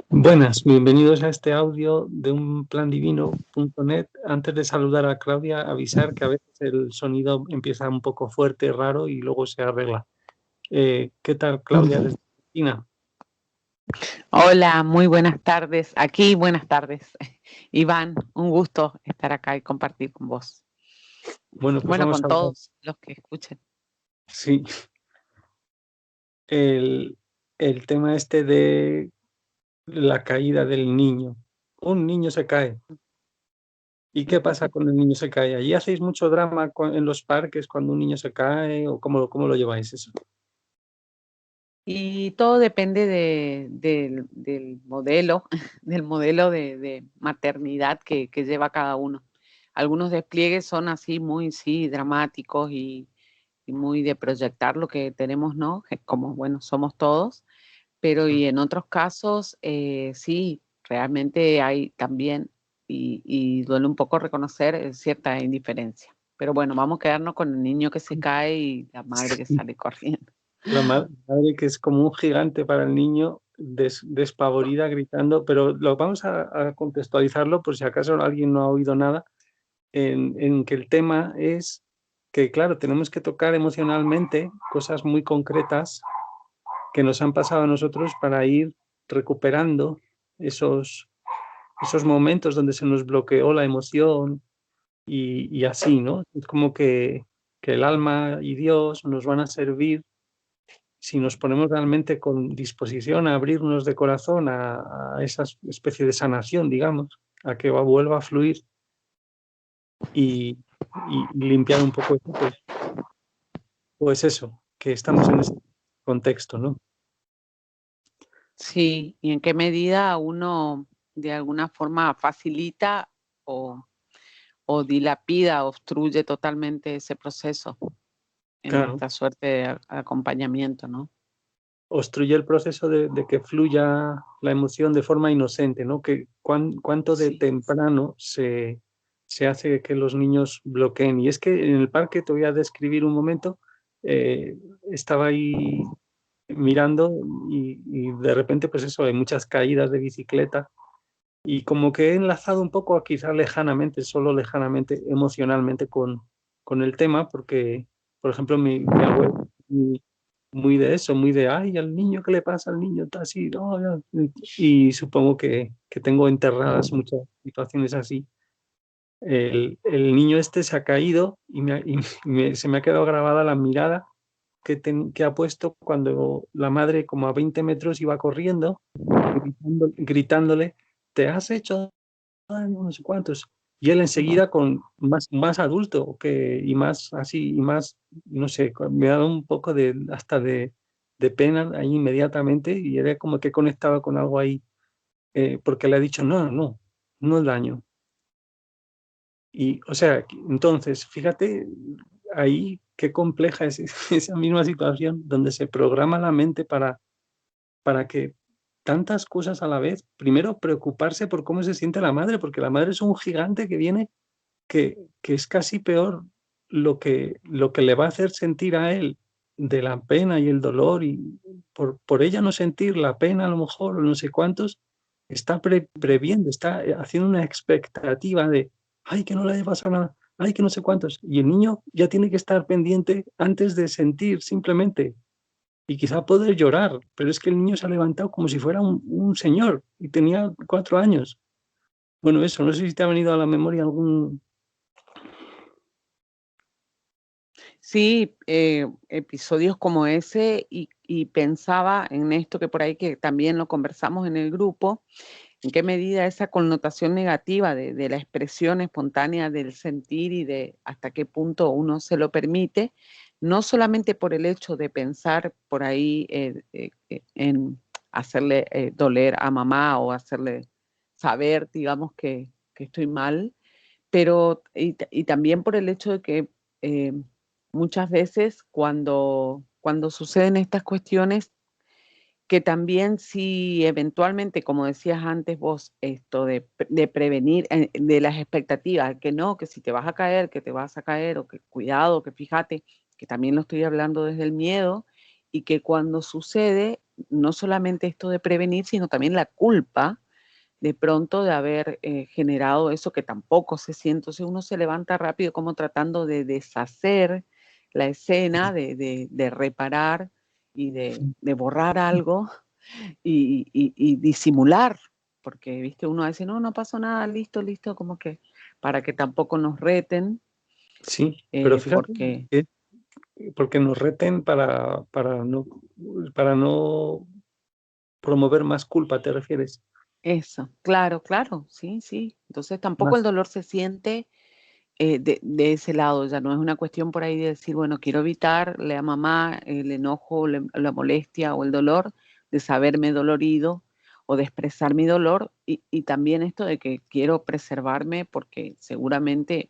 Buenas, bienvenidos a este audio de unplandivino.net. Antes de saludar a Claudia, avisar que a veces el sonido empieza un poco fuerte, raro y luego se arregla. ¿Qué tal, Claudia, desde Argentina? Hola, muy buenas tardes. Aquí, buenas tardes. Iván, un gusto estar acá y compartir con vos. Bueno, pues Bueno, vamos con a hablar. todos los que escuchen. Sí, el, el tema este de la caída del niño. Un niño se cae. ¿Y qué pasa cuando el niño se cae? ¿Allí hacéis mucho drama en los parques cuando un niño se cae? ¿O cómo lo lleváis eso? Y todo depende del modelo, del modelo de maternidad que lleva cada uno. Algunos despliegues son así muy, sí, dramáticos y muy de proyectar lo que tenemos, ¿no? Como, bueno, somos todos. Pero y en otros casos, sí, realmente hay también, y duele un poco reconocer cierta indiferencia. Pero bueno, vamos a quedarnos con el niño que se cae y la madre que sale corriendo. La madre que es como un gigante para el niño, despavorida, gritando, pero lo vamos a contextualizarlo por si acaso alguien no ha oído nada, en que el tema es que, claro, tenemos que tocar emocionalmente cosas muy concretas que nos han pasado a nosotros para ir recuperando esos, esos momentos donde se nos bloqueó la emoción y así, ¿no? Es como que el alma y Dios nos van a servir si nos ponemos realmente con disposición a abrirnos de corazón a esa especie de sanación, digamos, a que vuelva a fluir y, y limpiar un poco eso, pues eso, que estamos en ese contexto, ¿no? Sí, y en qué medida uno de alguna forma facilita o, o dilapida, obstruye totalmente ese proceso en Claro, esta suerte de acompañamiento, ¿no? obstruye el proceso de que fluya la emoción de forma inocente, ¿no? Que cuánto de Sí. temprano se hace que los niños bloqueen. Y es que en el parque, te voy a describir un momento, eh, estaba ahí mirando y de repente, pues eso, hay muchas caídas de bicicleta y como que he enlazado un poco, quizás lejanamente, solo lejanamente, emocionalmente con el tema, porque, por ejemplo, mi abuelo, muy, muy de eso, muy de, ay, al niño, ¿qué le pasa al niño? Está así, no, no". Y supongo que tengo enterradas muchas situaciones así. El niño este se ha caído se me ha quedado grabada la mirada que ha puesto cuando la madre, como a 20 metros, iba corriendo, gritándole, te has hecho daño, no sé cuántos. Y él enseguida, con más adulto y más así, y más, no sé, me ha dado un poco hasta de pena ahí inmediatamente, y era como que conectaba con algo ahí, porque le ha dicho, no, no, no es daño. Y, o sea, entonces, fíjate ahí qué compleja es esa misma situación donde se programa la mente para que tantas cosas a la vez, primero preocuparse por cómo se siente la madre, porque la madre es un gigante que viene, que es casi peor lo que le va a hacer sentir a él de la pena y el dolor, y por ella no sentir la pena a lo mejor, o no sé cuántos, está previendo, está haciendo una expectativa de, ay, que no le haya pasado nada, ay, que no sé cuántos, y el niño ya tiene que estar pendiente antes de sentir simplemente y quizá poder llorar, pero es que el niño se ha levantado como si fuera un señor y tenía 4 años. Bueno, eso, no sé si te ha venido a la memoria algún... Sí, episodios como ese y pensaba en esto que por ahí que también lo conversamos en el grupo, en qué medida esa connotación negativa de la expresión espontánea del sentir y de hasta qué punto uno se lo permite, no solamente por el hecho de pensar por ahí en hacerle doler a mamá o hacerle saber, digamos, que estoy mal, pero y también por el hecho de que eh, muchas veces cuando suceden estas cuestiones, que también si eventualmente, como decías antes vos, esto de prevenir de las expectativas, que no, que si te vas a caer, que te vas a caer, o que cuidado, que fíjate, que también lo estoy hablando desde el miedo, y que cuando sucede, no solamente esto de prevenir, sino también la culpa de pronto de haber generado eso que tampoco se siente. Entonces uno se levanta rápido como tratando de deshacer la escena, de reparar y de borrar algo y disimular, porque, viste, uno dice, no, no pasó nada, listo, listo, como que para que tampoco nos reten, Sí, pero fíjate porque que porque nos reten para no promover más culpa, ¿te refieres? eso, claro, claro, sí, sí. Entonces tampoco el Más, dolor se siente de ese lado, ya no es una cuestión por ahí de decir, bueno, quiero evitarle a mamá el enojo, la molestia o el dolor de saberme dolorido o de expresar mi dolor y también esto de que quiero preservarme porque seguramente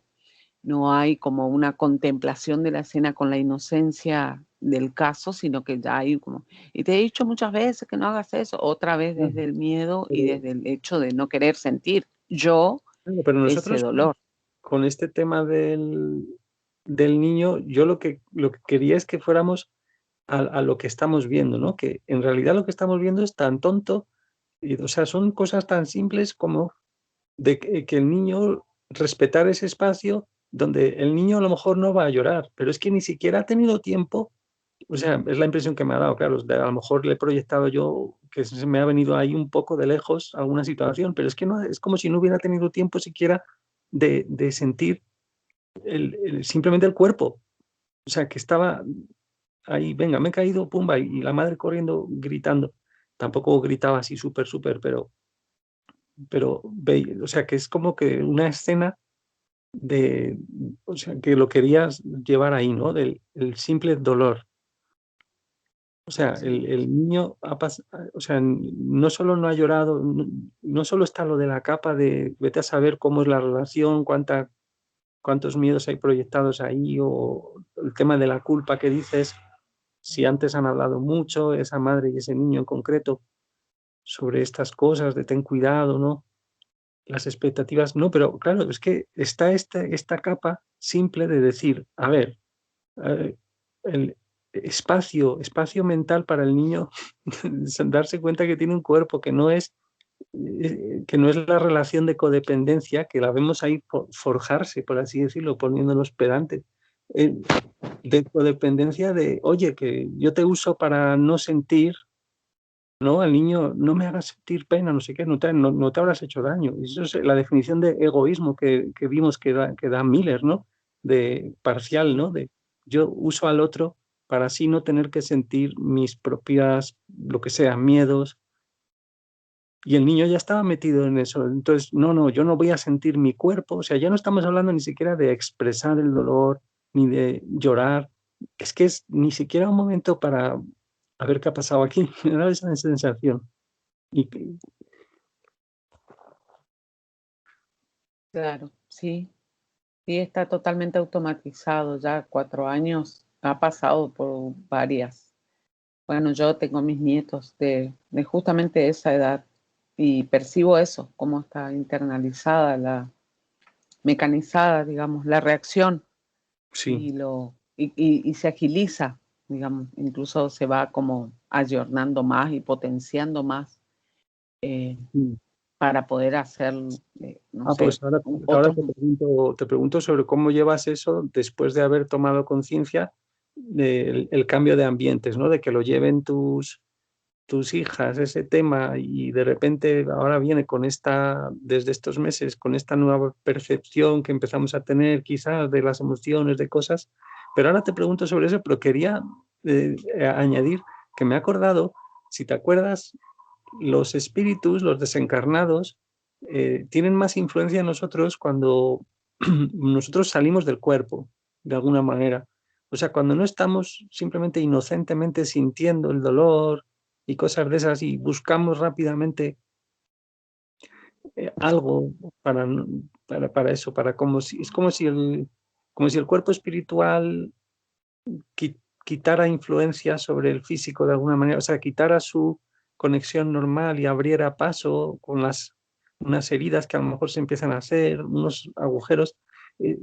no hay como una contemplación de la escena con la inocencia del caso, sino que ya hay como, y te he dicho muchas veces que no hagas eso, otra vez claro, desde el miedo y pero, desde el hecho de no querer sentir yo claro, pero ese nosotros dolor. con este tema del niño, yo lo que quería es que fuéramos a lo que estamos viendo, ¿no? Que en realidad lo que estamos viendo es tan tonto, o sea, son cosas tan simples como de que el niño respetar ese espacio donde el niño a lo mejor no va a llorar, pero es que ni siquiera ha tenido tiempo, o sea, es la impresión que me ha dado, claro, a lo mejor le he proyectado yo que se me ha venido ahí un poco de lejos alguna situación, pero es que no, es como si no hubiera tenido tiempo siquiera de sentir simplemente el cuerpo, o sea, que estaba ahí, venga, me he caído, pumba, y la madre corriendo, gritando, tampoco gritaba así súper, súper, pero, o sea, que es como que una escena de, o sea, que lo querías llevar ahí, ¿no? Del el simple dolor. O sea, Sí, el niño o sea, no solo no ha llorado, no solo está lo de la capa de vete a saber cómo es la relación, cuántos miedos hay proyectados ahí, o el tema de la culpa que dices, si antes han hablado mucho, esa madre y ese niño en concreto, sobre estas cosas de ten cuidado, ¿no? Las expectativas, no, pero claro, es que está esta capa simple de decir, a ver, eh, el espacio mental para el niño, darse cuenta que tiene un cuerpo que no es la relación de codependencia, que la vemos ahí forjarse, por así decirlo, poniéndonos pedantes, eh, de codependencia de, oye, que yo te uso para no sentir, ¿no? Al niño, no me hagas sentir pena, no sé qué, no te habrás hecho daño. Y eso es la definición de egoísmo que vimos que da Miller, ¿no? De parcial, ¿no? De yo uso al otro para así no tener que sentir mis propias, lo que sea, miedos. Y el niño ya estaba metido en eso. Entonces, no, yo no voy a sentir mi cuerpo. O sea, ya no estamos hablando ni siquiera de expresar el dolor, ni de llorar. Es que es ni siquiera un momento para a ver qué ha pasado aquí. Me da esa sensación. Y claro, sí, sí, está totalmente automatizado, ya 4 años, ha pasado por varias. Bueno, yo tengo mis nietos de justamente esa edad y percibo eso, cómo está internalizada mecanizada, digamos, la reacción sí, y se agiliza, digamos, incluso se va como ayornando más y potenciando más eh, mm. para poder hacer, no sé, Pues ahora, ahora otros. te pregunto sobre cómo llevas eso después de haber tomado conciencia del el cambio de ambientes, ¿no? De que lo lleven tus hijas ese tema y de repente ahora viene con desde estos meses, con esta nueva percepción que empezamos a tener quizás de las emociones, de cosas. Pero ahora te pregunto sobre eso, pero quería añadir que me he acordado, si te acuerdas, los espíritus, los desencarnados, tienen más influencia en nosotros cuando nosotros salimos del cuerpo, de alguna manera. O sea, cuando no estamos simplemente inocentemente sintiendo el dolor y cosas de esas y buscamos rápidamente algo para, para eso, para como si, es como si el cuerpo espiritual quitara influencia sobre el físico de alguna manera, o sea, quitara su conexión normal y abriera paso con unas heridas que a lo mejor se empiezan a hacer, unos agujeros. eh,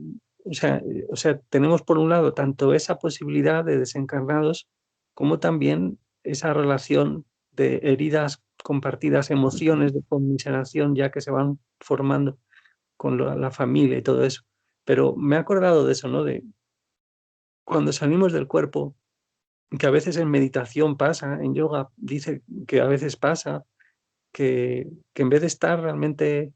o sea, tenemos por un lado tanto esa posibilidad de desencarnados como también esa relación. de heridas compartidas, emociones de conmiseración ya que se van formando con la familia y todo eso. Pero me he acordado de eso, ¿no? De cuando salimos del cuerpo, que a veces en meditación pasa, en yoga dice que a veces pasa, que en vez de estar realmente,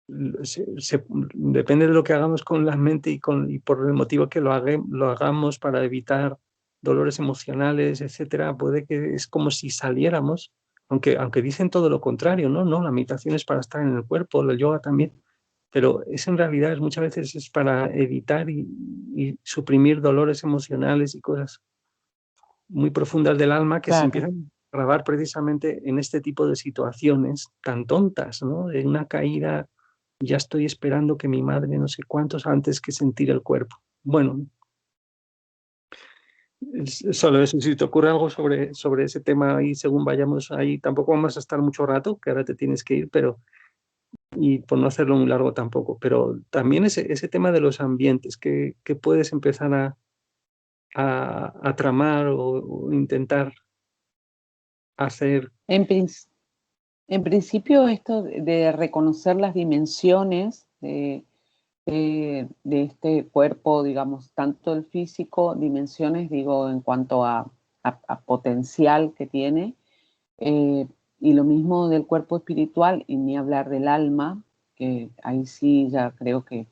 depende de lo que hagamos con la mente y por el motivo que lo hagamos para evitar dolores emocionales, etcétera, puede que es como si saliéramos, aunque dicen todo lo contrario, ¿no? No, la meditación es para estar en el cuerpo, el yoga también, pero es en realidad muchas veces es para evitar y suprimir dolores emocionales y cosas muy profundas del alma que se Claro. empiezan a grabar precisamente en este tipo de situaciones tan tontas, ¿no? De una caída, ya estoy esperando que mi madre no sé cuántos antes que sentir el cuerpo. Bueno, solo eso. Si te ocurre algo sobre ese tema y según vayamos ahí, tampoco vamos a estar mucho rato, que ahora te tienes que ir, pero y por no hacerlo muy largo tampoco, pero también ese tema de los ambientes que puedes empezar a tramar o intentar hacer. En, princ- en principio, esto de reconocer las dimensiones de este cuerpo, digamos, tanto el físico, dimensiones, digo, en cuanto a potencial que tiene, eh, y lo mismo del cuerpo espiritual, y ni hablar del alma, que ahí sí ya creo que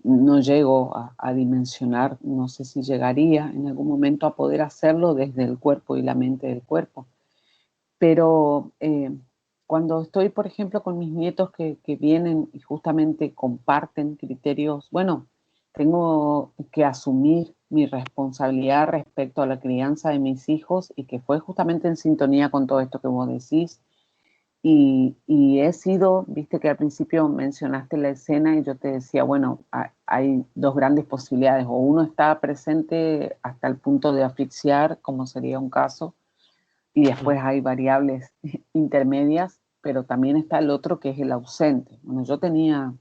no llego a dimensionar, no sé si llegaría en algún momento a poder hacerlo desde el cuerpo y la mente del cuerpo. Pero cuando estoy, por ejemplo, con mis nietos que vienen y justamente comparten criterios, bueno, tengo que asumir mi responsabilidad respecto a la crianza de mis hijos y que fue justamente en sintonía con todo esto que vos decís. Y he sido, viste que al principio mencionaste la escena y yo te decía, bueno, hay dos grandes posibilidades, o uno está presente hasta el punto de asfixiar, como sería un caso, y después hay variables intermedias, pero también está el otro que es el ausente. Bueno, yo tenía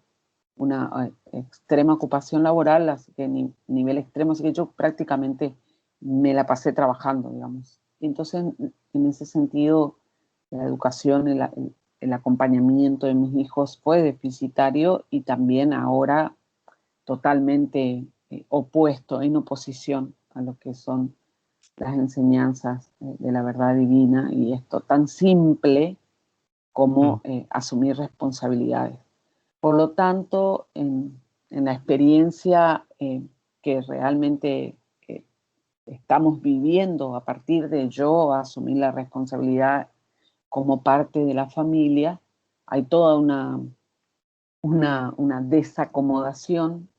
una extrema ocupación laboral, así que nivel extremo, así que yo prácticamente me la pasé trabajando, digamos. Y entonces, en ese sentido, la educación, el acompañamiento de mis hijos fue deficitario y también ahora totalmente opuesto, en oposición a lo que son las enseñanzas de la verdad divina y esto tan simple como asumir responsabilidades. Por lo tanto, en la experiencia que realmente estamos viviendo a partir de yo asumir la responsabilidad como parte de la familia, hay toda una desacomodación,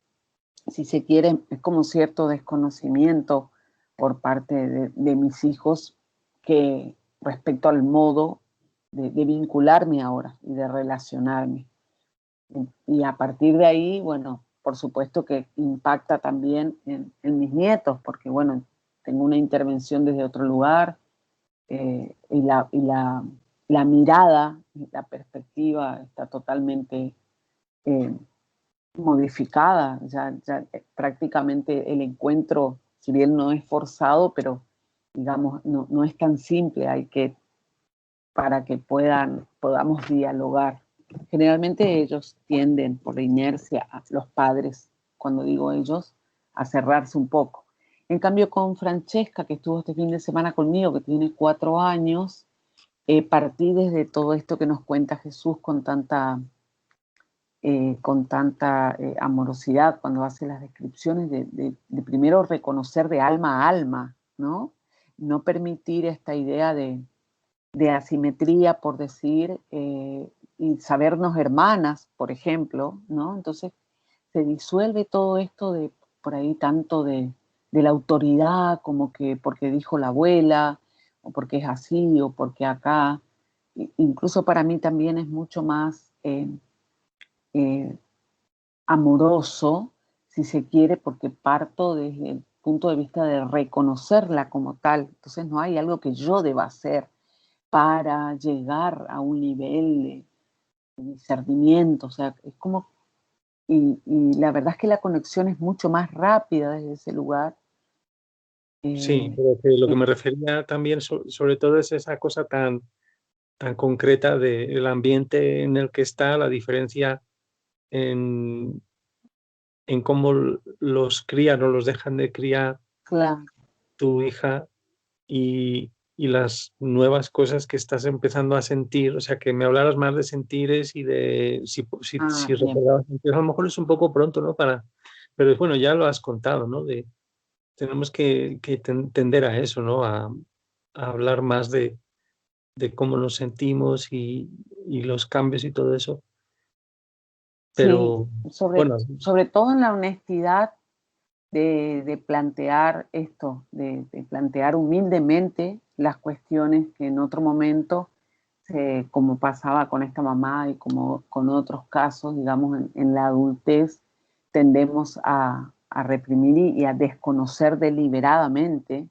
si se quiere, es como cierto desconocimiento por parte de mis hijos que respecto al modo de vincularme ahora y de relacionarme. Y a partir de ahí, bueno, por supuesto que impacta también en mis nietos, porque bueno, tengo una intervención desde otro lugar y la mirada, la perspectiva está totalmente eh, modificada, ya prácticamente el encuentro, si bien no es forzado, pero digamos, no es tan simple, hay que, para que podamos dialogar. Generalmente ellos tienden, por la inercia, los padres, cuando digo ellos, a cerrarse un poco. En cambio, con Francesca, que estuvo este fin de semana conmigo, que tiene 4 años, partí desde todo esto que nos cuenta Jesús con tanta amorosidad cuando hace las descripciones de primero reconocer de alma a alma, ¿no? No permitir esta idea de asimetría, por decir, y sabernos hermanas, por ejemplo, ¿no? Entonces se disuelve todo esto de por ahí tanto de la autoridad, como que porque dijo la abuela, o porque es así, o porque acá. Incluso para mí también es mucho más eh, amoroso, si se quiere, porque parto desde el punto de vista de reconocerla como tal. Entonces no hay algo que yo deba hacer para llegar a un nivel de discernimiento, o sea, es como, y la verdad es que la conexión es mucho más rápida desde ese lugar, Sí, Eh, pero que lo que eh, me refería también sobre todo es esa cosa tan concreta del ambiente en el que está, la diferencia en, en cómo los crían o los dejan de criar claro, tu hija y las nuevas cosas que estás empezando a sentir. O sea, que me hablaras más de sentires y de si bien. recordabas sentires. A lo mejor es un poco pronto, ¿no? Pero bueno, ya lo has contado, ¿no? Tenemos que tender a eso, ¿no? A hablar más de cómo nos sentimos y los cambios y todo eso. Sí, Pero sobre, bueno, sobre todo en la honestidad de plantear esto, de plantear humildemente las cuestiones que en otro momento, como pasaba con esta mamá y como con otros casos, digamos, en la adultez, tendemos a reprimir y a desconocer deliberadamente,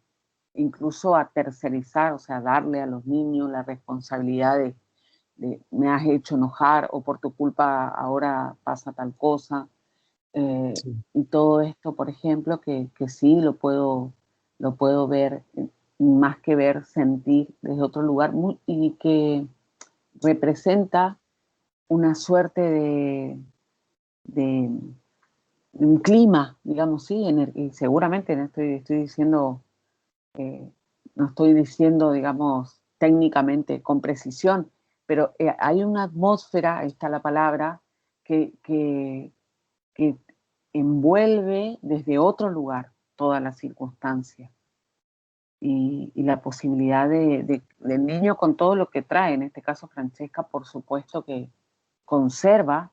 incluso a tercerizar, o sea, darle a los niños la responsabilidad de me has hecho enojar o por tu culpa ahora pasa tal cosa. sí, Y todo esto, por ejemplo, que sí lo puedo ver, más que ver, sentir desde otro lugar y que representa una suerte de un clima, digamos, sí, y seguramente no estoy diciendo, eh, no estoy diciendo, digamos, técnicamente con precisión, pero hay una atmósfera, ahí está la palabra, que envuelve desde otro lugar toda la circunstancia y la posibilidad del niño con todo lo que trae. En este caso, Francesca, por supuesto que conserva,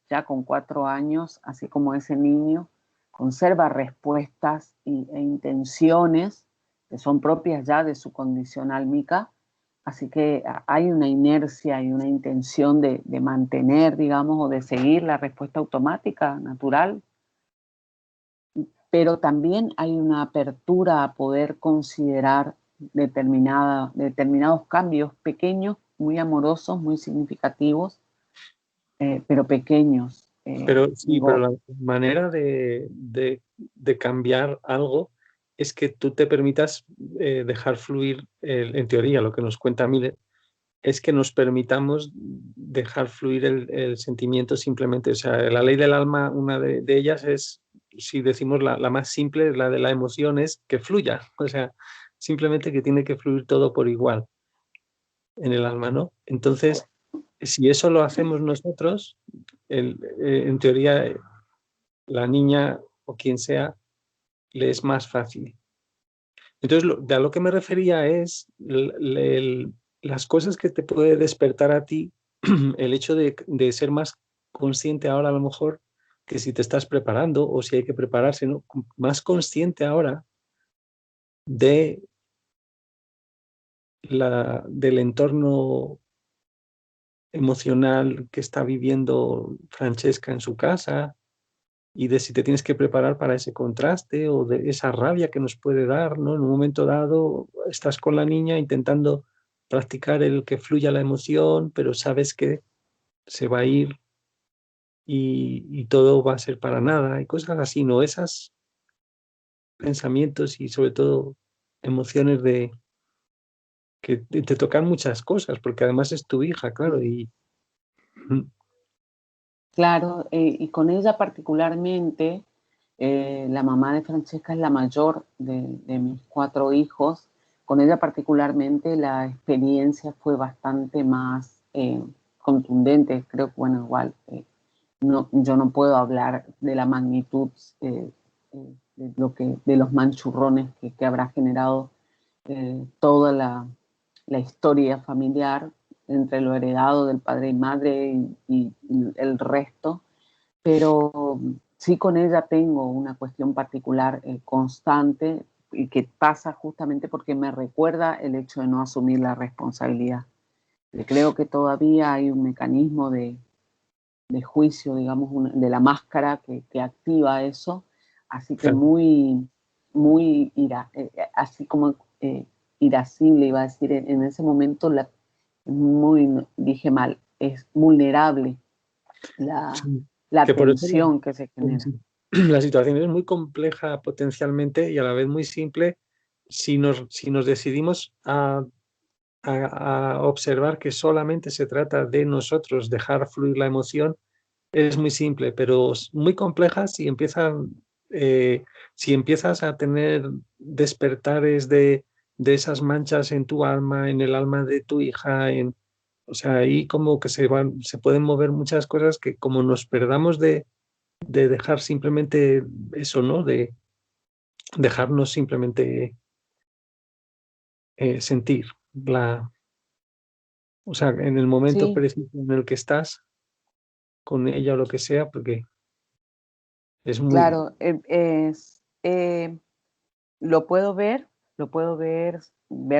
ya con 4 años, así como ese niño, conserva respuestas e intenciones que son propias ya de su condición álmica. Así que hay una inercia y una intención de mantener, digamos, o de seguir la respuesta automática, natural, pero también hay una apertura a poder considerar determinados cambios pequeños, muy amorosos, muy significativos, pero pequeños. pero sí, pero Digo, la manera de cambiar algo es que tú te permitas dejar fluir, en teoría, lo que nos cuenta Miller, es que nos permitamos dejar fluir el sentimiento simplemente. O sea, la ley del alma, una de ellas es, si decimos la más simple, la de la emoción, es que fluya. O sea, simplemente que tiene que fluir todo por igual en el alma, ¿no? Entonces, si eso lo hacemos nosotros, en teoría, la niña o quien sea, le es más fácil. Entonces, de a lo que me refería es las cosas que te puede despertar a ti, el hecho de ser más consciente ahora a lo mejor que si te estás preparando o si hay que prepararse, ¿no? Más consciente ahora de del entorno emocional que está viviendo Francesca en su casa y de si te tienes que preparar para ese contraste o de esa rabia que nos puede dar, ¿no? En un momento dado estás con la niña intentando practicar el que fluya la emoción, pero sabes que se va a ir y todo va a ser para nada y cosas así, ¿no? Esos pensamientos y sobre todo emociones de que te tocan muchas cosas, porque además es tu hija, claro, y claro, y con ella particularmente, la mamá de Francesca es la mayor de mis 4 hijos. Con ella particularmente la experiencia fue bastante más contundente. Creo que, bueno, igual, no, yo no puedo hablar de la magnitud de los manchurrones que habrá generado toda la historia familiar entre lo heredado del padre y madre y el resto, pero sí con ella tengo una cuestión particular constante y que pasa justamente porque me recuerda el hecho de no asumir la responsabilidad. Creo que todavía hay un mecanismo de juicio, digamos, de la máscara que activa eso, así que claro, muy así como irascible, iba a decir, en ese momento, dije mal, es vulnerable la, sí. la Que por eso tensión que se genera. la situación es muy compleja potencialmente y a la vez muy simple si nos decidimos a observar que solamente se trata de nosotros dejar fluir la emoción, es muy simple, pero es muy compleja si empiezas a tener despertares de esas manchas en tu alma, en el alma de tu hija, o sea, ahí como que se pueden mover muchas cosas que como nos perdamos de dejar simplemente eso, ¿no? De dejarnos simplemente sentir o sea, en el momento Sí, preciso en el que estás con ella o lo que sea, porque es muy, claro, lo puedo lo puedo ver,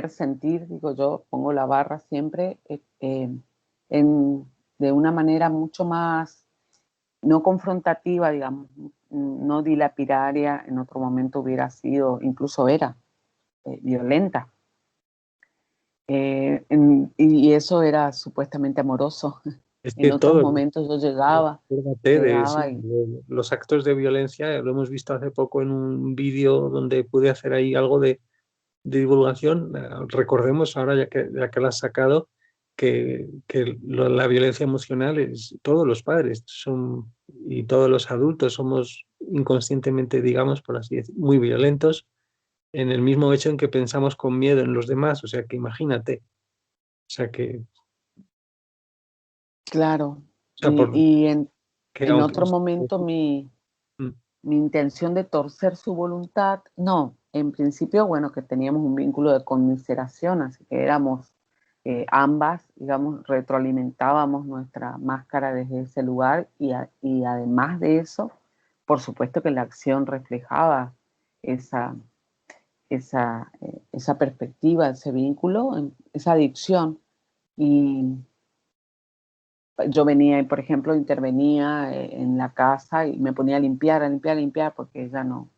sentir, digo yo, pongo la barra siempre en, de una manera mucho más no confrontativa, digamos, no dilapidaria, en otro momento hubiera sido, incluso era violenta. Y eso era supuestamente amoroso. es En que otros todo, momentos yo acuérdate de sí, llegaba y los actos de violencia, lo hemos visto hace poco en un vídeo donde pude hacer ahí algo de divulgación. Recordemos ahora, ya que lo has sacado, la violencia emocional es todos los padres y todos los adultos somos inconscientemente, digamos, por así decir, muy violentos en el mismo hecho en que pensamos con miedo en los demás. O sea que imagínate, o sea claro, por y que en aunque otro momento mm, mi intención de torcer su voluntad, no, en principio, bueno, que teníamos un vínculo de conmiseración, así que éramos ambas, digamos, retroalimentábamos nuestra máscara desde ese lugar y además de eso, por supuesto que la acción reflejaba esa, esa perspectiva, ese vínculo, esa adicción. Y yo venía y, por ejemplo, intervenía en la casa y me ponía a limpiar, a limpiar, a limpiar, porque ella no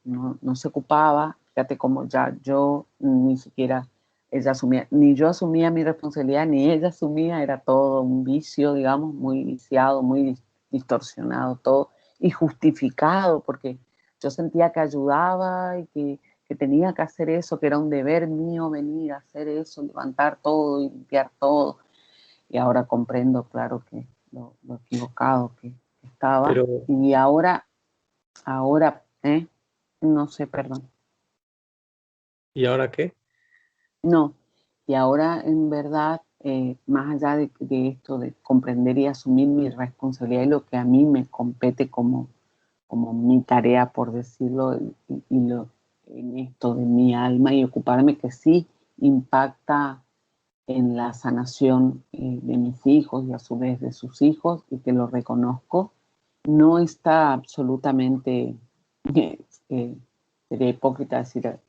se ocupaba. Fíjate cómo ya yo ni siquiera ella asumía, ni yo asumía mi responsabilidad, ni ella asumía, era todo un vicio, digamos, muy viciado, muy distorsionado todo y justificado, porque yo sentía que ayudaba y que tenía que hacer eso, que era un deber mío venir a hacer eso, levantar todo y limpiar todo y ahora comprendo, claro, que lo equivocado que estaba. pero Y ahora, no sé, perdón. ¿y ahora qué? No, y ahora en verdad, más allá de esto, de comprender y asumir mi responsabilidad y lo que a mí me compete como mi tarea, por decirlo, en esto de mi alma y ocuparme que sí impacta en la sanación de mis hijos y a su vez de sus hijos y que lo reconozco, no está absolutamente, eh, sería hipócrita decir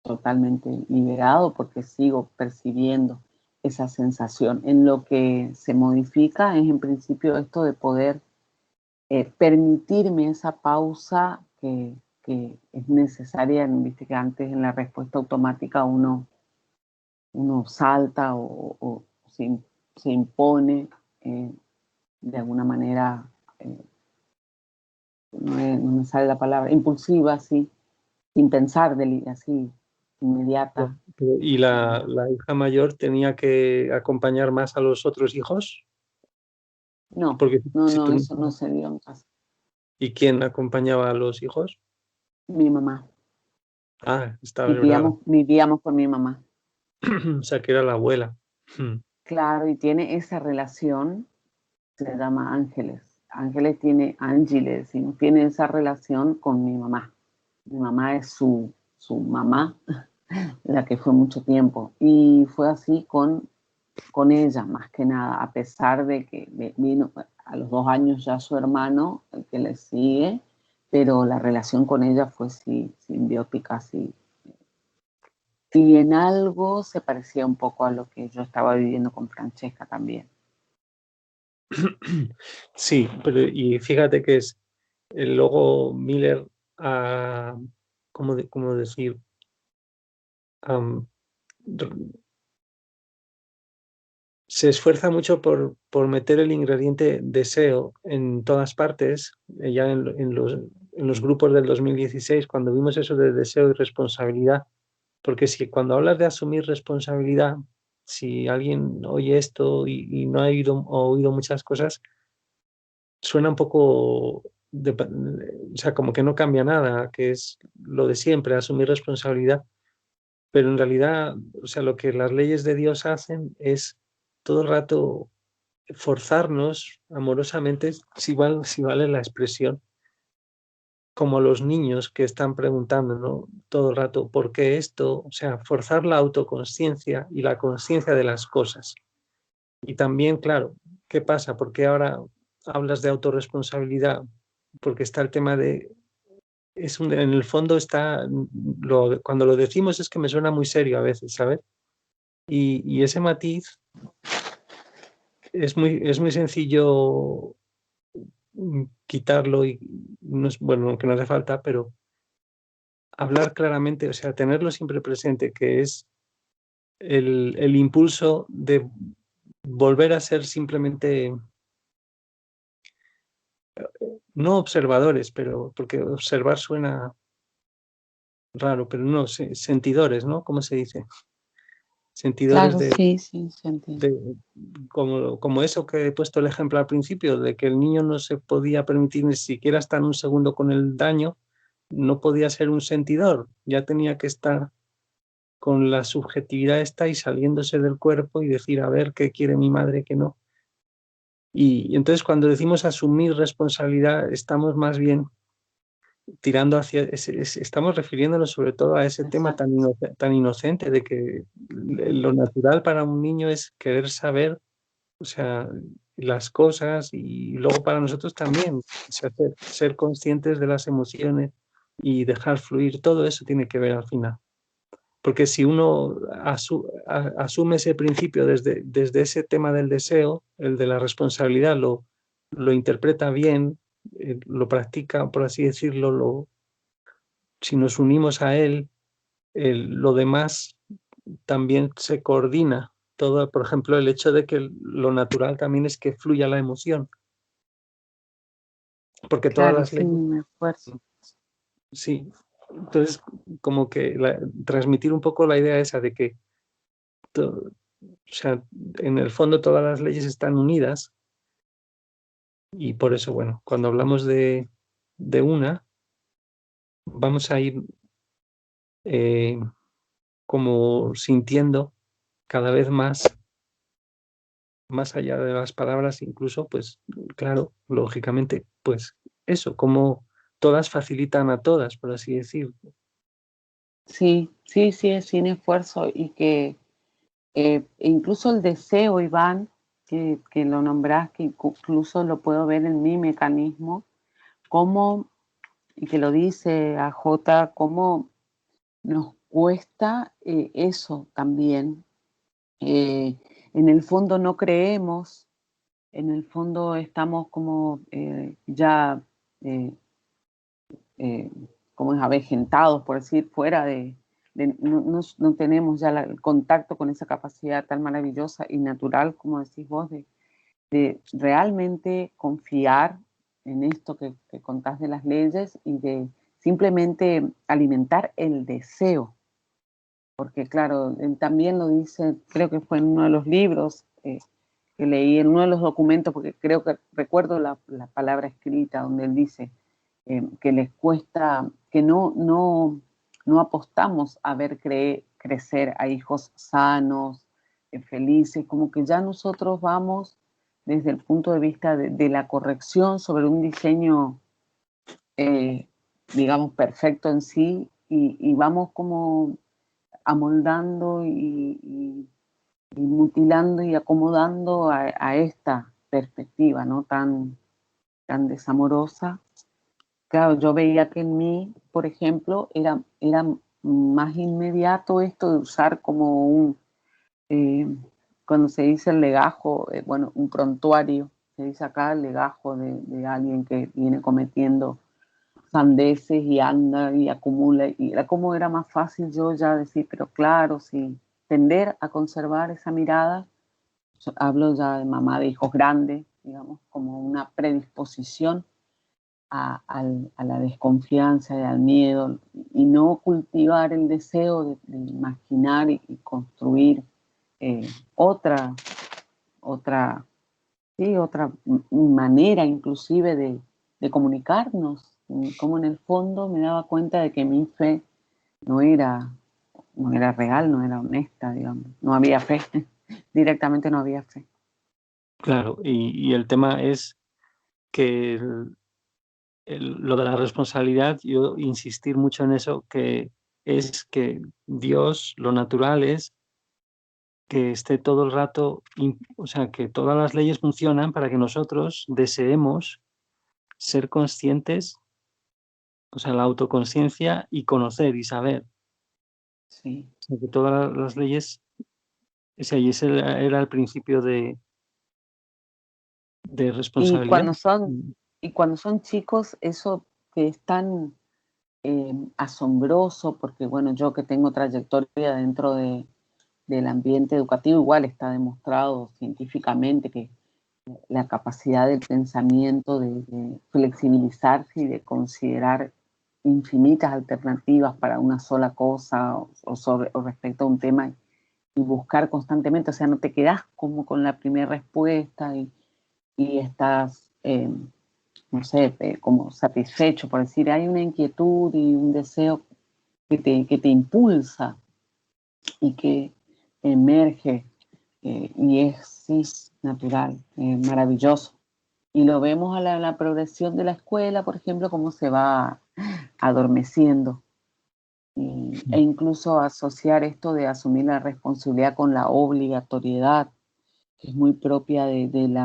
totalmente liberado porque sigo percibiendo esa sensación. En lo que se modifica es en principio esto de poder permitirme esa pausa que es necesaria, viste que antes en la respuesta automática uno salta o se impone eh, de alguna manera, eh, no me sale la palabra, impulsiva, así, sin pensar, así, inmediata. ¿Y la hija mayor tenía que acompañar más a los otros hijos? No, Porque no, si no, tú eso no se dio en casa. ¿Y quién acompañaba a los hijos? Mi mamá. Ah, estaba en verdad. Vivíamos con mi mamá. O sea, que era la abuela. Claro, y tiene esa relación, se llama Ángeles. Ángeles tiene, Angie le decimos, tiene esa relación con mi mamá. Mi mamá es su mamá, la que fue mucho tiempo. Y fue así con ella, más que nada, a pesar de que vino a los 2 años ya su hermano, el que le sigue, pero la relación con ella fue sí, simbiótica, sí. Y en algo se parecía un poco a lo que yo estaba viviendo con Francesca también. Sí, pero y fíjate que es el logo Miller, ¿cómo decir? Am, Se esfuerza mucho por meter el ingrediente deseo en todas partes, ya en los grupos del 2016, cuando vimos eso de deseo y responsabilidad, Porque si cuando hablas de asumir responsabilidad, si alguien oye esto y no ha oído muchas cosas, suena un poco, o sea, como que no cambia nada, que es lo de siempre, asumir responsabilidad. Pero en realidad, o sea, lo que las leyes de Dios hacen es todo el rato forzarnos amorosamente, si vale la expresión, como los niños que están preguntando, ¿no? Todo el rato, ¿por qué esto? O sea, forzar la autoconsciencia y la conciencia de las cosas. Y también, claro, ¿qué pasa? Porque ahora hablas de autorresponsabilidad, porque está el tema de, en el fondo está, cuando lo decimos es que me suena muy serio a veces, ¿sabes? Y ese matiz es muy sencillo quitarlo y no es, bueno, aunque no hace falta, pero hablar claramente, o sea, tenerlo siempre presente, que es el impulso de volver a ser simplemente, no observadores, pero porque observar suena raro, pero no, sentidores, ¿no? ¿Cómo se dice? Sentidores Claro, sí, sí, se entiende. de como eso que he puesto el ejemplo al principio, de que el niño no se podía permitir ni siquiera estar un segundo con el daño, no podía ser un sentidor, ya tenía que estar con la subjetividad esta y saliéndose del cuerpo y decir, a ver, qué quiere mi madre, qué no. Y entonces cuando decimos asumir responsabilidad, estamos más bien tirando hacia, estamos refiriéndonos sobre todo a ese tema Exacto. tan inocente de que lo natural para un niño es querer saber, o sea, las cosas y luego para nosotros también, o sea, ser conscientes de las emociones y dejar fluir, todo eso tiene que ver al final. Porque si uno asume ese principio desde ese tema del deseo, el de la responsabilidad, lo interpreta bien, lo practica, por así decirlo, si nos unimos a él, lo demás también se coordina. Todo, por ejemplo, el hecho de que lo natural también es que fluya la emoción, porque todas Claro, las sin leyes, un esfuerzo. sí. Entonces, como que transmitir un poco la idea esa de que o sea, en el fondo todas las leyes están unidas y por eso, bueno, cuando hablamos de una, vamos a ir eh, como sintiendo cada vez más allá de las palabras, incluso, pues, claro, lógicamente, pues eso, como todas facilitan a todas, por así decir. Sí, sí, sí, es sin esfuerzo y que incluso el deseo, Iván, que lo nombrás, que incluso lo puedo ver en mi mecanismo, cómo, y que lo dice a J, cómo nos cuesta eso también. Eh, en el fondo no creemos, en el fondo estamos como ya eh, eh, como es avejentados, por decir, fuera no tenemos ya el contacto con esa capacidad tan maravillosa y natural, como decís vos, de realmente confiar en esto que contás de las leyes y de simplemente alimentar el deseo. Porque claro, él también lo dice, creo que fue en uno de los libros que leí, en uno de los documentos, porque creo que recuerdo la palabra escrita donde él dice que les cuesta, que no apostamos a ver crecer a hijos sanos, felices, como que ya nosotros vamos desde el punto de vista de la corrección sobre un diseño, eh, digamos, perfecto en sí, y vamos como amoldando y mutilando y acomodando a esta perspectiva, ¿no? Tan desamorosa. Claro, yo veía que en mí, por ejemplo, era más inmediato esto de usar como eh, cuando se dice el legajo, bueno, un prontuario, se dice acá el legajo de alguien que viene cometiendo sandeces y anda y acumula, y era como era más fácil yo ya decir, pero claro, sí, tender a conservar esa mirada, yo hablo ya de mamá de hijos grandes, digamos, como una predisposición a la desconfianza y al miedo, y no cultivar el deseo de imaginar y construir otra, otra, sí, otra manera inclusive de comunicarnos, como en el fondo me daba cuenta de que mi fe no era, no era real, no era honesta, digamos, no había fe, directamente no había fe. Claro, y el tema es que lo de la responsabilidad, yo insistir mucho en eso, que es que Dios, lo natural es que esté todo el rato, o sea, que todas las leyes funcionan para que nosotros deseemos ser conscientes, o sea, la autoconciencia y conocer y saber. Sí. O sea, que todas las leyes, o sea, y ese era el principio de Y responsabilidad. cuando son, y cuando son chicos, eso que es tan asombroso, porque bueno, yo que tengo trayectoria dentro del ambiente educativo, igual está demostrado científicamente que la capacidad del pensamiento de flexibilizarse y de considerar infinitas alternativas para una sola cosa o respecto a un tema y buscar constantemente, o sea, no te quedas como con la primera respuesta y estás, no sé, como satisfecho, por decir, hay una inquietud y un deseo que te impulsa y que emerge y es, sí, natural, maravilloso. Y lo vemos a la progresión de la escuela, por ejemplo, cómo se va adormeciendo. E incluso asociar esto de asumir la responsabilidad con la obligatoriedad, que es muy propia del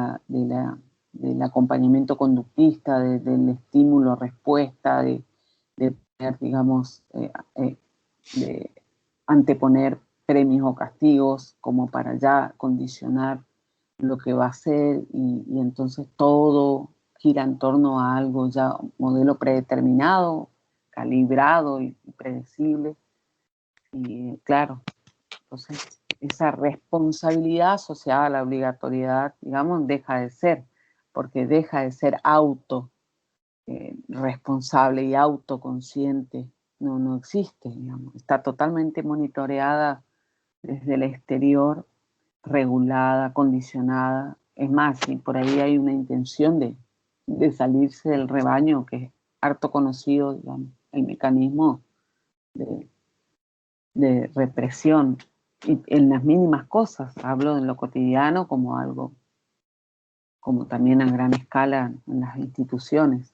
acompañamiento conductista, del estímulo-respuesta, de tener, digamos, de anteponer premios o castigos como para ya condicionar lo que va a ser y entonces todo gira en torno a algo ya, modelo predeterminado, calibrado y predecible. Y claro, entonces esa responsabilidad asociada a la obligatoriedad, digamos, deja de ser, porque deja de ser auto responsable y autoconsciente. No, no existe, digamos. Está totalmente monitoreada desde el exterior, regulada, condicionada. Es más, si por ahí hay una intención de salirse del rebaño, que es harto conocido, digamos, el mecanismo de, de represión. Y en las mínimas cosas, hablo en lo cotidiano como algo, como también a gran escala en las instituciones.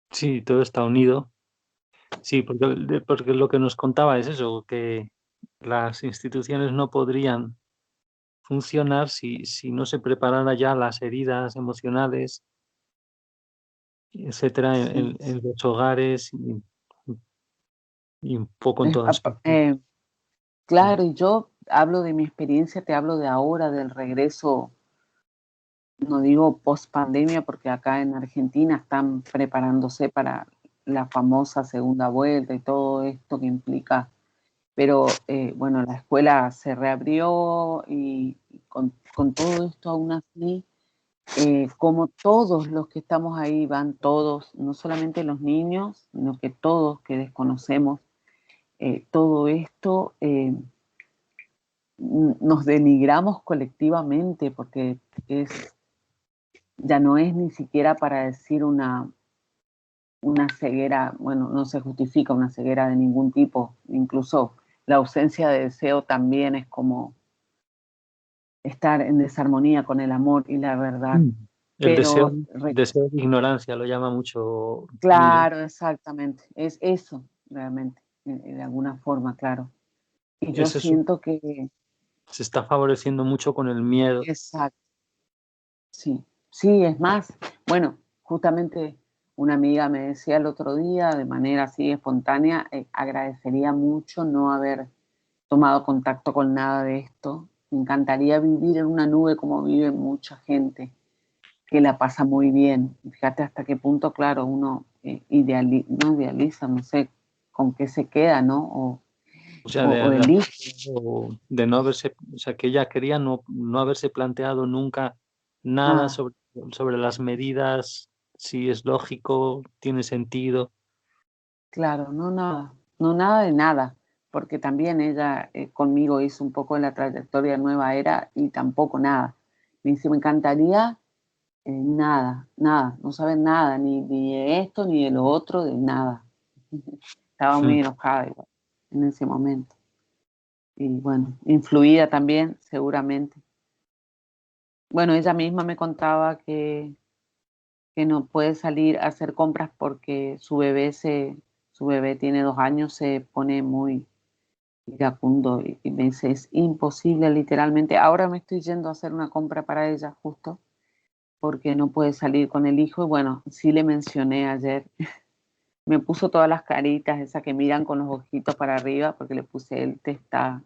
Sí, todo está unido. Sí, porque lo que nos contaba es eso, que las instituciones no podrían funcionar si no se preparara ya las heridas emocionales, etcétera, Sí. en los hogares y un poco en todas partes. Claro, y yo hablo de mi experiencia, te hablo de ahora, del regreso, no digo post pandemia, porque acá en Argentina están preparándose para la famosa segunda vuelta y todo esto que implica, pero bueno, la escuela se reabrió y con todo esto aún así, como todos los que estamos ahí, van todos, no solamente los niños, sino que todos que desconocemos todo esto. Nos denigramos colectivamente porque es, ya no es ni siquiera para decir una ceguera, bueno, no se justifica una ceguera de ningún tipo, incluso la ausencia de deseo también es como estar en desarmonía con el amor y la verdad, Mm. El deseo, pero deseo de ignorancia lo llama mucho Miller. claro, exactamente, es eso realmente, de alguna forma, claro. Y yo Es eso, siento que, se está favoreciendo mucho con el miedo. exacto. Sí, sí, es más, bueno, justamente una amiga me decía el otro día de manera así espontánea, agradecería mucho no haber tomado contacto con nada de esto. Me encantaría vivir en una nube como vive mucha gente que la pasa muy bien. Fíjate hasta qué punto, claro, uno no idealiza, no sé con qué se queda, ¿no? O sea, O elige. de no haberse, o sea, que ella quería no haberse planteado nunca nada Nada. sobre las medidas si es lógico, tiene sentido. Claro, no nada de nada, porque también ella conmigo hizo un poco de la trayectoria de Nueva Era y tampoco nada. Me dice, me encantaría, nada, no saben nada, ni de esto, ni de lo otro, de nada. Estaba muy Mm, enojada igual en ese momento. Y bueno, influida también, seguramente. Bueno, ella misma me contaba que no puede salir a hacer compras porque su bebé tiene 2 años, se pone muy iracundo y me dice, es imposible literalmente. Ahora me estoy yendo a hacer una compra para ella justo porque no puede salir con el hijo y bueno, sí le mencioné ayer, me puso todas las caritas, esas que miran con los ojitos para arriba porque le puse, él te está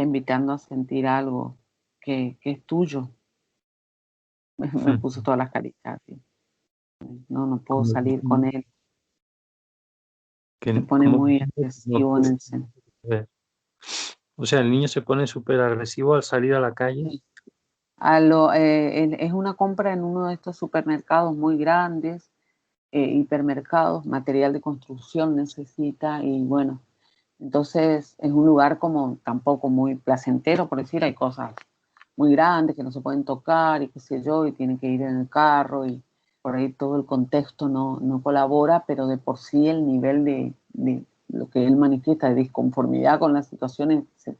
invitando a sentir algo que es tuyo. Me puso mm. todas las caritas, así. No puedo Como salir con diciendo él. Se que, pone como muy diciendo que no agresivo en puede el centro. ver. O sea, el niño se pone súper agresivo al salir a la calle. Sí. Es una compra en uno de estos supermercados muy grandes, hipermercados, material de construcción necesita y bueno, entonces es un lugar como tampoco muy placentero, por decir, hay cosas muy grandes que no se pueden tocar y qué sé yo, y tiene que ir en el carro y por ahí todo el contexto no colabora, pero de por sí el nivel de lo que él manifiesta de disconformidad con las situaciones se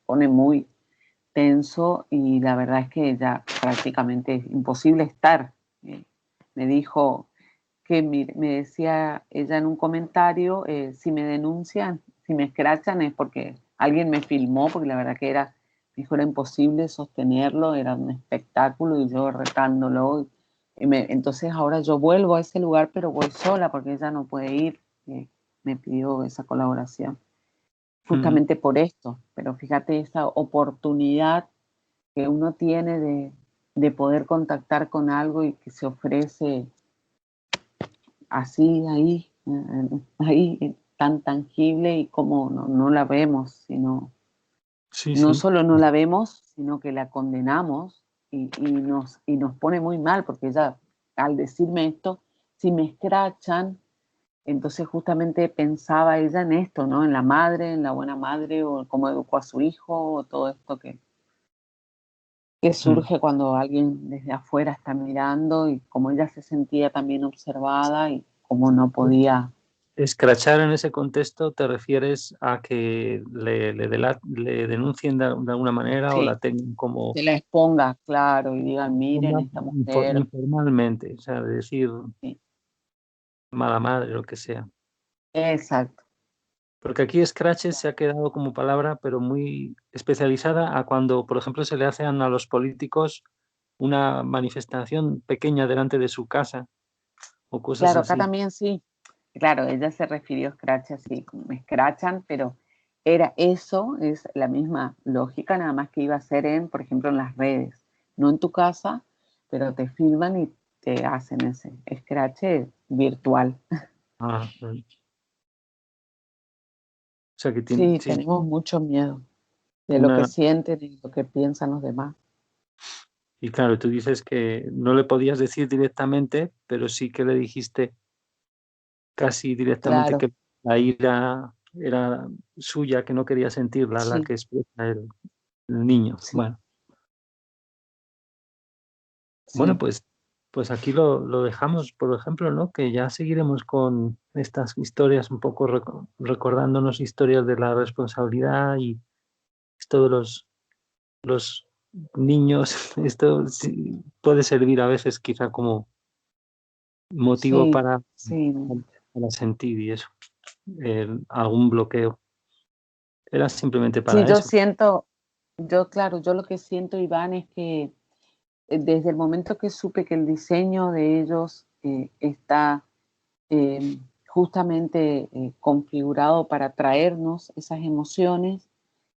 pone muy tenso y la verdad es que ya prácticamente es imposible estar. Eh, Me dijo que me decía ella en un comentario, si me denuncian, si me escrachan es porque alguien me filmó, porque la verdad que era, dijo, era imposible sostenerlo, era un espectáculo y yo retándolo. Entonces ahora yo vuelvo a ese lugar, pero voy sola porque ella no puede ir. Me pidió esa colaboración Mm. justamente por esto, pero fíjate esa oportunidad que uno tiene de poder contactar con algo y que se ofrece así ahí, tan tangible y como no la vemos, sino, Sí, no sí. solo no la vemos, sino que la condenamos y nos pone muy mal, porque ella, al decirme esto, si me escrachan, entonces justamente pensaba ella en esto, ¿no? En la madre, en la buena madre, o cómo educó a su hijo, o todo esto que Mm. surge cuando alguien desde afuera está mirando y como ella se sentía también observada y como no podía. Escrachar en ese contexto te refieres a que le denuncien de alguna manera o Sí, la tengan como se la exponga, claro, y digan, miren, esta mujer. informalmente, o sea, de decir Sí, mala madre, lo que sea. exacto. Porque aquí scratches se ha quedado como palabra, pero muy especializada a cuando, por ejemplo, se le hacen a los políticos una manifestación pequeña delante de su casa o cosas Claro, acá así. también sí. Claro, ella se refirió a scratch así, como me escrachan, pero era eso, es la misma lógica, nada más que iba a ser en, por ejemplo, en las redes, no en tu casa, pero te filman y te hacen ese scratch virtual. Ah, o sea que tiene, Sí, sí, tenemos mucho miedo de lo que una. sienten y lo que piensan los demás. Y claro, tú dices que no le podías decir directamente, pero sí que le dijiste casi directamente Claro, que la ira era suya, que no quería sentirla, la sí, que expresa el niño. sí, Bueno, bueno, sí, pues aquí lo dejamos, por ejemplo, ¿no? Que ya seguiremos con estas historias, un poco recordándonos historias de la responsabilidad y esto de los niños. Esto sí puede servir a veces quizá como motivo sí, sí. para sentir y eso, algún bloqueo. Era simplemente Sí, para eso. claro, yo lo que siento, Iván, es que desde el momento que supe que el diseño de ellos está justamente configurado para traernos esas emociones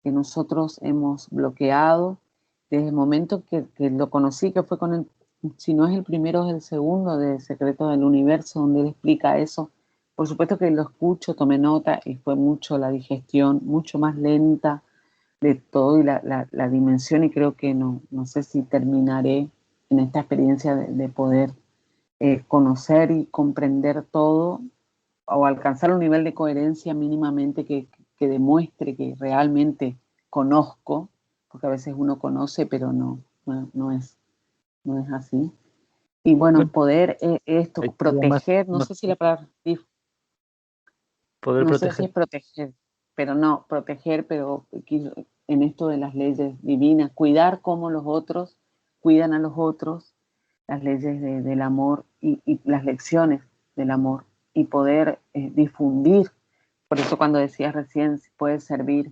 que nosotros hemos bloqueado, desde el momento que lo conocí, que fue con si no es el primero, es el segundo de Secretos del Universo, donde él explica eso. Por supuesto que lo escucho, tomé nota y fue mucho la digestión, mucho más lenta de todo y la dimensión y creo que no sé si terminaré en esta experiencia de poder conocer y comprender todo, o alcanzar un nivel de coherencia mínimamente que demuestre que realmente conozco, porque a veces uno conoce, pero no es así. Y bueno, Bueno, poder hay más, proteger, no sé si la palabra, poder no sé si proteger. es proteger, pero no, proteger, pero en esto de las leyes divinas, cuidar cómo los otros cuidan a los otros, las leyes del amor y las lecciones del amor, y poder difundir. Por eso cuando decías recién, si puede servir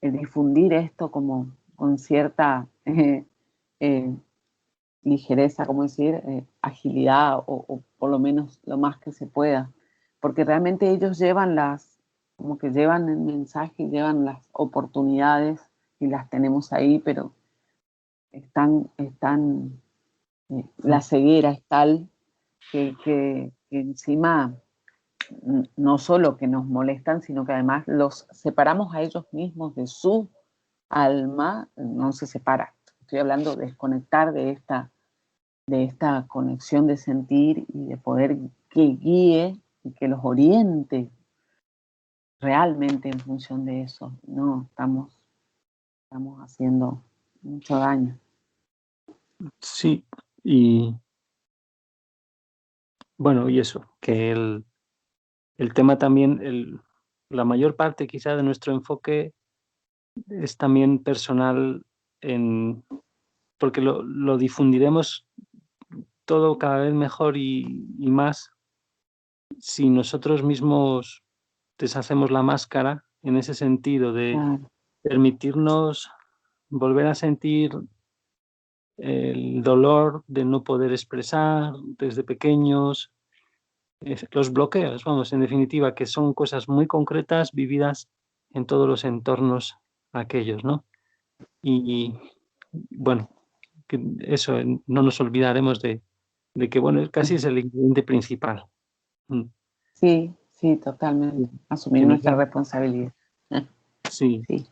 difundir esto como con cierta eh, ligereza, como decir, agilidad o por lo menos lo más que se pueda, porque realmente ellos llevan como que llevan el mensaje, llevan las oportunidades y las tenemos ahí, pero la ceguera es tal que encima no solo que nos molestan, sino que además los separamos a ellos mismos de su alma, no se separa. Estoy hablando de desconectar de esta conexión de sentir y de poder que guíe y que los oriente realmente en función de eso. No, estamos haciendo mucho daño. Sí, y bueno, y eso, que el tema también, la mayor parte quizá de nuestro enfoque es también personal, porque lo difundiremos todo cada vez mejor y más si nosotros mismos deshacemos la máscara en ese sentido de Claro, permitirnos volver a sentir el dolor de no poder expresar desde pequeños, los bloqueos, vamos, en definitiva, que son cosas muy concretas vividas en todos los entornos aquellos, ¿no? Y bueno, que eso, no nos olvidaremos de que, bueno, casi es el ingrediente principal. Mm. sí, sí, totalmente. Asumir Que nos nuestra va, responsabilidad. sí, Sí,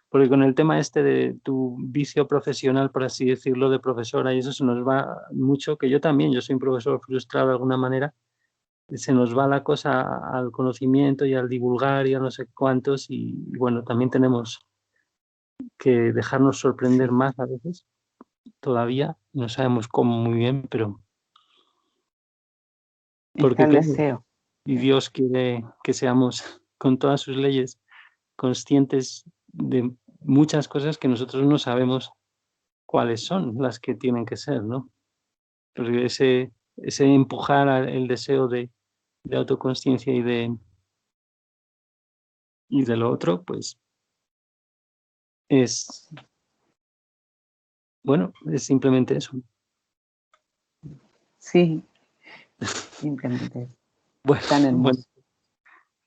porque con el tema este de tu vicio profesional, por así decirlo, de profesora, y eso se nos va mucho, que yo también, yo soy un profesor frustrado de alguna manera, se nos va la cosa al conocimiento y al divulgar y a no sé cuántos, y bueno, también tenemos que dejarnos sorprender sí. más a veces, todavía, no sabemos cómo muy bien, pero Está porque el claro, deseo. y Dios quiere que seamos con todas sus leyes conscientes de muchas cosas que nosotros no sabemos cuáles son las que tienen que ser, ¿no? Porque ese empujar el deseo de autoconsciencia y de lo otro, pues es, bueno, es simplemente eso. Sí, simplemente Bueno, tan bueno, hermoso.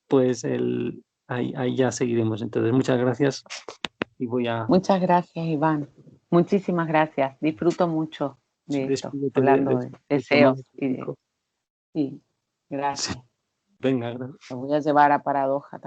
pues ahí ya seguiremos. Entonces, muchas gracias y voy a Muchas gracias, Iván. Muchísimas gracias. Disfruto mucho de esto, despídete hablando de de tu amado deseos y de... público. Sí, Sí, gracias. venga, gracias. Lo voy a llevar a Paradoja